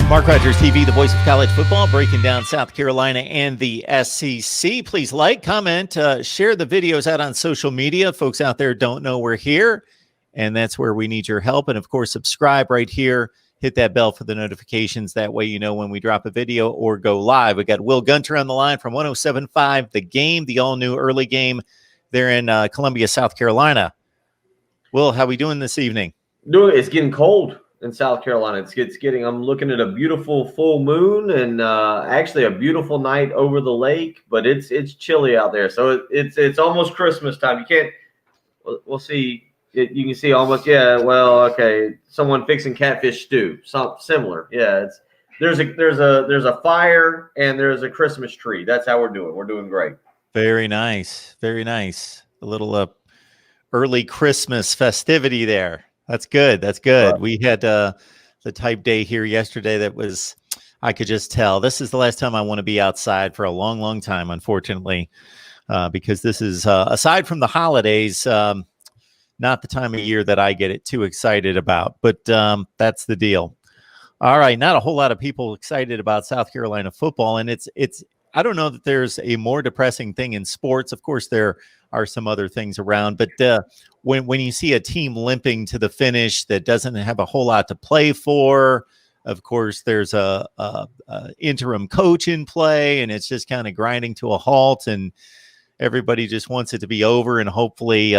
Mark Rogers TV, the voice of college football, breaking down South Carolina and the SEC. Please like, comment, share the videos out on social media. Folks out there don't know we're here, and that's where we need your help. And, of course, subscribe right here. Hit that bell for the notifications. That way you know when we drop a video or go live. We got Will Gunter on the line from 107.5 The Game, the all-new early game there in Columbia, South Carolina. Will, how we doing this evening? It's getting cold in South Carolina. It's getting. I'm looking at a beautiful full moon and actually a beautiful night over the lake, but it's chilly out there. So it's almost Christmas time. You can't. We'll see. You can see almost. Yeah. Well, okay. Someone fixing catfish stew. Something similar. Yeah. There's a fire and there's a Christmas tree. That's how we're doing. We're doing great. Very nice. Very nice. A little early Christmas festivity there. That's good. That's good. Right. We had the type day here yesterday that was, I could just tell this is the last time I want to be outside for a long, long time, unfortunately, because this is, aside from the holidays, not the time of year that I get it too excited about. But that's the deal. All right. Not a whole lot of people excited about South Carolina football. And it's I don't know that there's a more depressing thing in sports. Of course, there are some other things around, but when you see a team limping to the finish that doesn't have a whole lot to play for, of course, there's a interim coach in play, and it's just kind of grinding to a halt, and everybody just wants it to be over and hopefully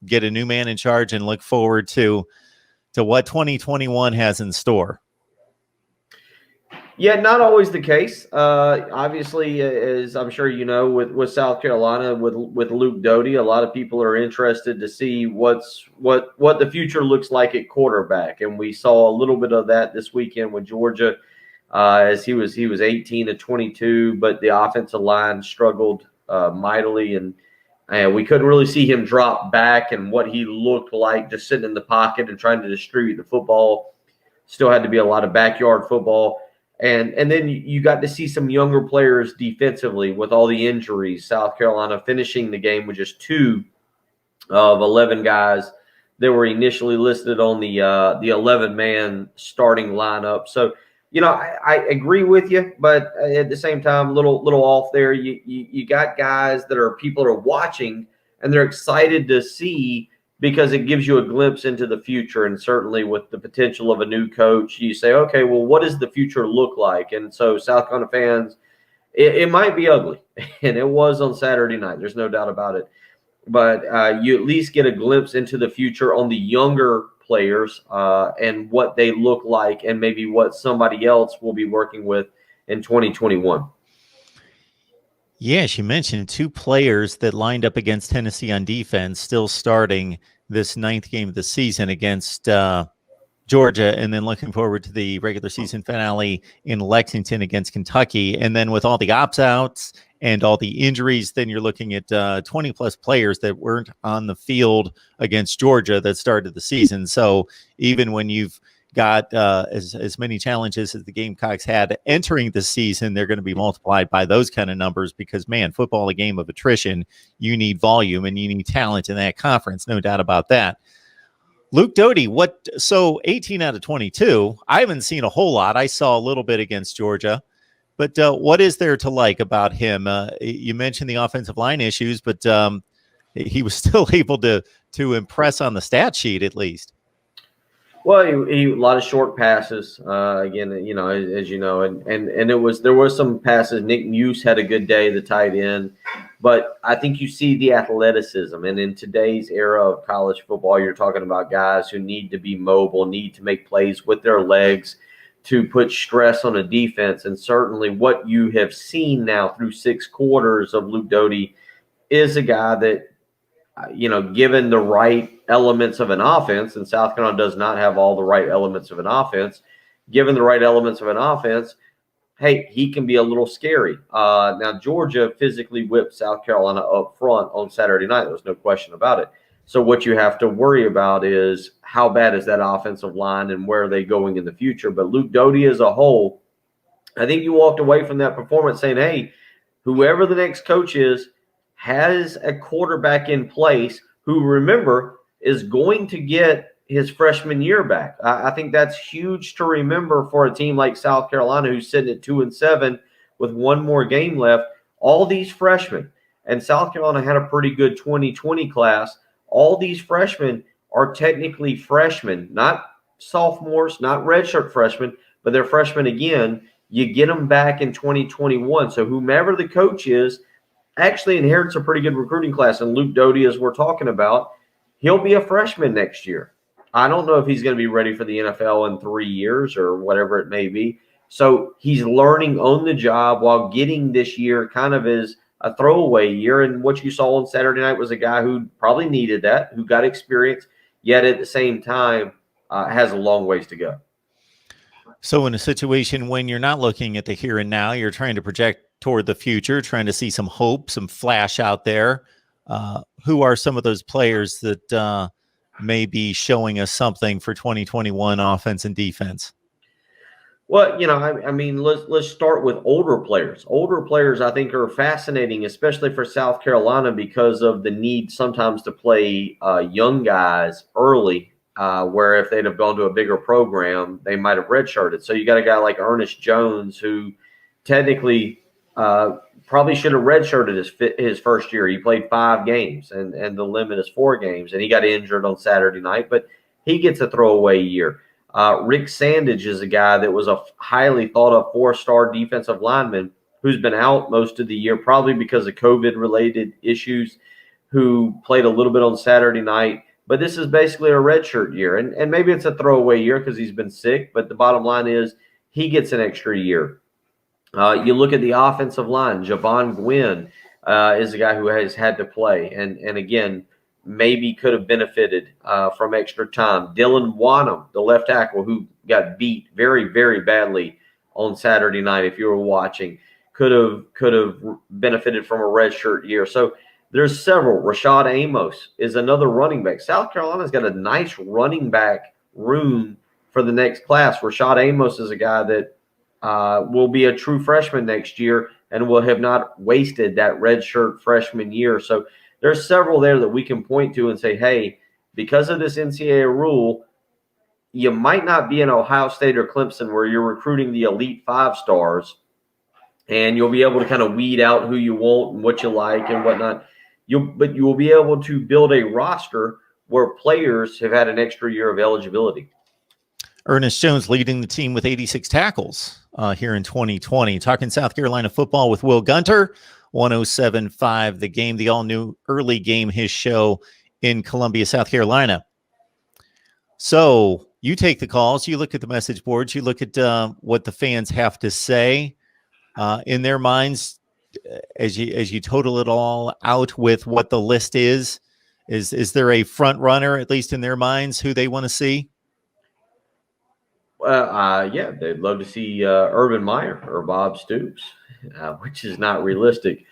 get a new man in charge and look forward to what 2021 has in store. Yeah, not always the case. Obviously, as I'm sure you know, with South Carolina, with Luke Doty, a lot of people are interested to see what the future looks like at quarterback, and we saw a little bit of that this weekend with Georgia, as he was 18 to 22, but the offensive line struggled mightily, and we couldn't really see him drop back, and what he looked like just sitting in the pocket and trying to distribute the football. Still had to be a lot of backyard football. And then you got to see some younger players defensively with all the injuries. South Carolina finishing the game with just 2 of 11 guys that were initially listed on the 11-man starting lineup. So, I agree with you, but at the same time, a little off there. You got guys that people are watching and they're excited to see, because it gives you a glimpse into the future. And certainly with the potential of a new coach, you say, okay, well, what does the future look like? And so South Carolina fans, it might be ugly. And it was on Saturday night. There's no doubt about it. But you at least get a glimpse into the future on the younger players and what they look like, and maybe what somebody else will be working with in 2021. Yeah, she mentioned 2 players that lined up against Tennessee on defense, still starting this 9th game of the season against Georgia, and then looking forward to the regular season finale in Lexington against Kentucky. And then with all the opt-outs and all the injuries, then you're looking at 20-plus players that weren't on the field against Georgia that started the season. So even when you've got as many challenges as the Gamecocks had entering the season, they're going to be multiplied by those kind of numbers, because, man, football, a game of attrition. You need volume and you need talent in that conference, no doubt about that. Luke Doty, so 18 out of 22, I haven't seen a whole lot. I saw a little bit against Georgia, but what is there to like about him? You mentioned the offensive line issues, but he was still able to impress on the stat sheet, at least. Well, he a lot of short passes. Again, as you know, and there was some passes. Nick Muse had a good day, the tight end, but I think you see the athleticism. And in today's era of college football, you're talking about guys who need to be mobile, need to make plays with their legs to put stress on a defense. And certainly, what you have seen now through 6 quarters of Luke Doty is a guy that, given the right elements of an offense, and South Carolina does not have all the right elements of an offense, given the right elements of an offense, hey, he can be a little scary. Now, Georgia physically whipped South Carolina up front on Saturday night. There's no question about it. So what you have to worry about is how bad is that offensive line and where are they going in the future. But Luke Doty as a whole, I think you walked away from that performance saying, hey, whoever the next coach is has a quarterback in place who, remember, is going to get his freshman year back. I think that's huge to remember for a team like South Carolina, who's sitting at 2-7 with one more game left. All these freshmen, and South Carolina had a pretty good 2020 class. All these freshmen are technically freshmen, not sophomores, not redshirt freshmen, but they're freshmen again. You get them back in 2021. So whomever the coach is actually inherits a pretty good recruiting class. And Luke Doty, as we're talking about, he'll be a freshman next year. I don't know if he's going to be ready for the NFL in 3 years or whatever it may be. So he's learning on the job while getting this year kind of as a throwaway year. And what you saw on Saturday night was a guy who probably needed that, who got experience, yet at the same time has a long ways to go. So in a situation when you're not looking at the here and now, you're trying to project toward the future, trying to see some hope, some flash out there. Who are some of those players that may be showing us something for 2021 offense and defense? Well, I mean, let's start with older players. Older players, I think, are fascinating, especially for South Carolina because of the need sometimes to play young guys early, where if they'd have gone to a bigger program, they might have redshirted. So you got a guy like Ernest Jones, who technically probably should have redshirted his first year. He played 5 games, and the limit is 4 games, and he got injured on Saturday night, but he gets a throwaway year. Rick Sandage is a guy that was a highly thought of 4-star defensive lineman who's been out most of the year, probably because of COVID-related issues, who played a little bit on Saturday night. But this is basically a redshirt year. And maybe it's a throwaway year because he's been sick, but the bottom line is he gets an extra year. You look at the offensive line. Javon Gwynn is a guy who has had to play. And again, maybe could have benefited from extra time. Dylan Wanham, the left tackle who got beat very, very badly on Saturday night, if you were watching, could have benefited from a redshirt year. So there's several. Rashad Amos is another running back. South Carolina's got a nice running back room for the next class. Rashad Amos is a guy that will be a true freshman next year and will have not wasted that redshirt freshman year. So there's several there that we can point to and say, hey, because of this NCAA rule, you might not be in Ohio State or Clemson where you're recruiting the elite 5 stars, and you'll be able to kind of weed out who you want and what you like and whatnot. But you will be able to build a roster where players have had an extra year of eligibility. Ernest Jones leading the team with 86 tackles here in 2020. Talking South Carolina football with Will Gunter. 107.5 The Game, the all-new early game, his show in Columbia, South Carolina. So you take the calls, you look at the message boards, you look at what the fans have to say in their minds as you total it all out with what the list is. Is there a front runner, at least in their minds, who they want to see? Yeah, they'd love to see Urban Meyer or Bob Stoops, which is not realistic.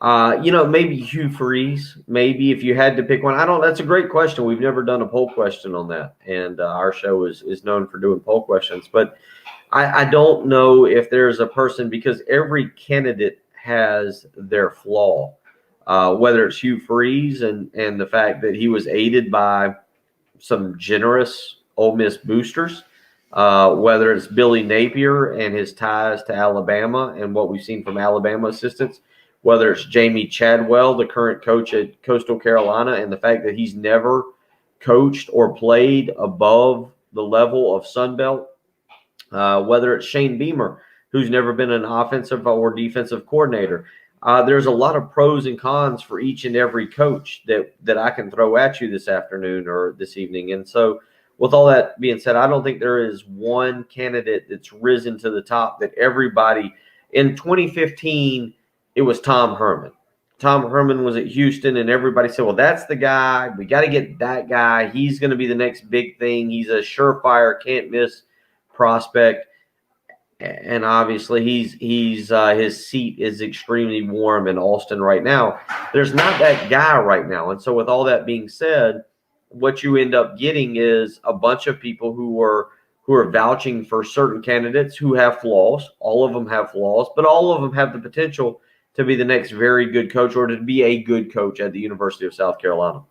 Maybe Hugh Freeze. Maybe if you had to pick one, that's a great question. We've never done a poll question on that, and our show is known for doing poll questions. But I don't know if there's a person, because every candidate has their flaw. Whether it's Hugh Freeze and the fact that he was aided by some generous Ole Miss boosters. Whether it's Billy Napier and his ties to Alabama and what we've seen from Alabama assistants, whether it's Jamie Chadwell, the current coach at Coastal Carolina, and the fact that he's never coached or played above the level of Sunbelt, whether it's Shane Beamer, who's never been an offensive or defensive coordinator. There's a lot of pros and cons for each and every coach that I can throw at you this afternoon or this evening. And so with all that being said, I don't think there is one candidate that's risen to the top that everybody – in 2015, it was Tom Herman. Tom Herman was at Houston, and everybody said, well, that's the guy. We got to get that guy. He's going to be the next big thing. He's a surefire, can't-miss prospect. And obviously, his seat is extremely warm in Austin right now. There's not that guy right now. And so with all that being said – what you end up getting is a bunch of people who are vouching for certain candidates who have flaws. All of them have flaws, but all of them have the potential to be the next very good coach or to be a good coach at the University of South Carolina.